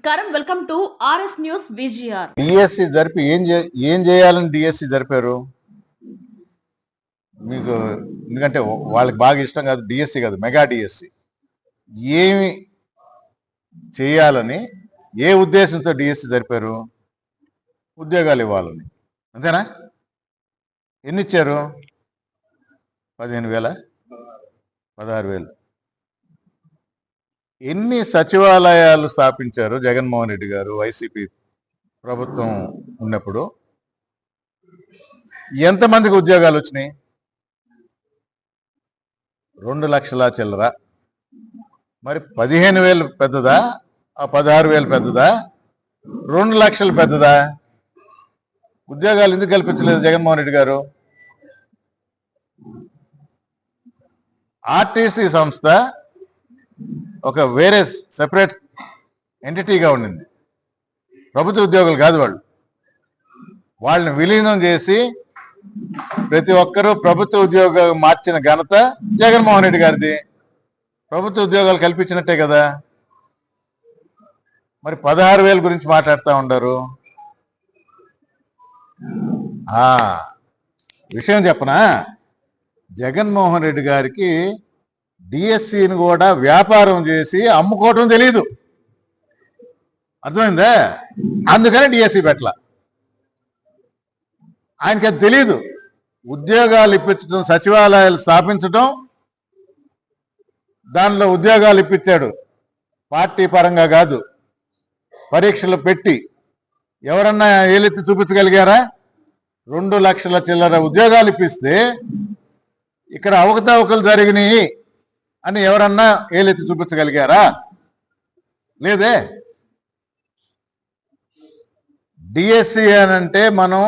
నమస్కారం, welcome to RS news VGR. DSC జరిపి ఏం చేయాలని డిఎస్సి జరిపారు మీకు? ఎందుకంటే వాళ్ళకి బాగా ఇష్టం కాదు డిఎస్సి కాదు, మెగా డిఎస్సి. ఏమి చేయాలని, ఏ ఉద్దేశంతో డిఎస్సి జరిపారు? ఉద్యోగాలు ఇవ్వాలని, అంతేనా? ఎన్ని ఇచ్చారు? 15,000, 16,000. ఎన్ని సచివాలయాలు స్థాపించారు జగన్మోహన్ రెడ్డి గారు వైసీపీ ప్రభుత్వం ఉన్నప్పుడు? ఎంతమందికి ఉద్యోగాలు వచ్చినాయి? 2 లక్షల చిల్లర. మరి 15,000 పెద్దదా, ఆ 16,000 పెద్దదా, 2 లక్షలు పెద్దదా? ఉద్యోగాలు ఎందుకు కల్పించలేదు జగన్మోహన్ రెడ్డి గారు? ఆర్టీసీ సంస్థ ఒక వేరే సెపరేట్ ఎంటిటీగా ఉండింది, ప్రభుత్వ ఉద్యోగులు కాదు వాళ్ళు. వాళ్ళని విలీనం చేసి ప్రతి ఒక్కరూ ప్రభుత్వ ఉద్యోగం మార్చిన ఘనత జగన్మోహన్ రెడ్డి గారిది. ప్రభుత్వ ఉద్యోగాలు కల్పించినట్టే కదా. మరి 16,000 గురించి మాట్లాడుతూ ఉండరు. విషయం చెప్పనా, జగన్మోహన్ రెడ్డి గారికి డిఎస్సిని కూడా వ్యాపారం చేసి అమ్ముకోవటం తెలీదు, అర్థమైందా? అందుకని డిఎస్సి పెట్టల. ఆయనకి అది తెలీదు. ఉద్యోగాలు ఇప్పించడం, సచివాలయాలు స్థాపించడం, దానిలో ఉద్యోగాలు ఇప్పించాడు. పార్టీ పరంగా కాదు, పరీక్షలు పెట్టి. ఎవరన్నా ఏలెత్తి చూపించగలిగారా? 2 లక్షల చిల్లర ఉద్యోగాలు ఇప్పిస్తే ఇక్కడ అవకతవకలు జరిగినాయి అని ఎవరన్నా ఏలెత్తి చూపించగలిగారా? లేదే. డిఎస్సి అనంటే మనం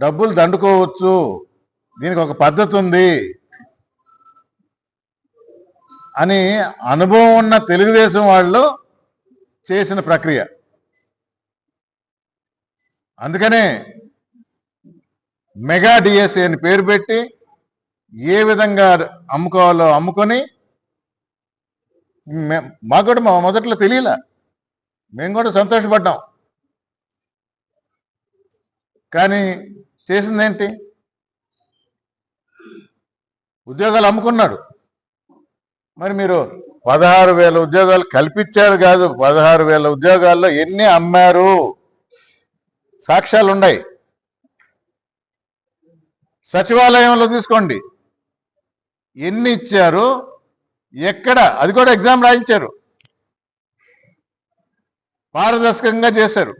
డబ్బులు దండుకోవచ్చు, దీనికి ఒక పద్ధతి ఉంది అని అనుభవం ఉన్న తెలుగుదేశం వాళ్ళు చేసిన ప్రక్రియ. అందుకనే మెగా డిఎస్సి అని పేరు పెట్టి ఏ విధంగా అమ్ముకోవాలో అమ్ముకొని, మాకు కూడా మొదట్లో తెలియలా, మేము కూడా సంతోషపడ్డాం. కానీ చేసిందేంటి? ఉద్యోగాలు అమ్ముకున్నాడు. మరి మీరు 16,000 ఉద్యోగాలు కల్పించారు కాదు, 16,000 ఉద్యోగాల్లో ఎన్ని అమ్మారు? సాక్ష్యాలు ఉన్నాయి. సచివాలయంలో తీసుకోండి, ఎన్ని ఇచ్చారు, ఎక్కడ? అది కూడా ఎగ్జామ్ రాయించారు, పారదర్శకంగా చేశారు.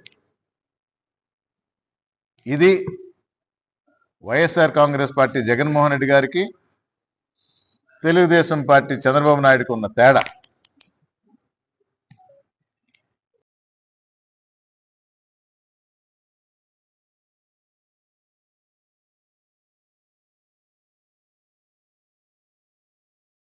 ఇది వైఎస్ఆర్ కాంగ్రెస్ పార్టీ జగన్మోహన్ రెడ్డి గారికి, తెలుగుదేశం పార్టీ చంద్రబాబు నాయుడుకి ఉన్న తేడా.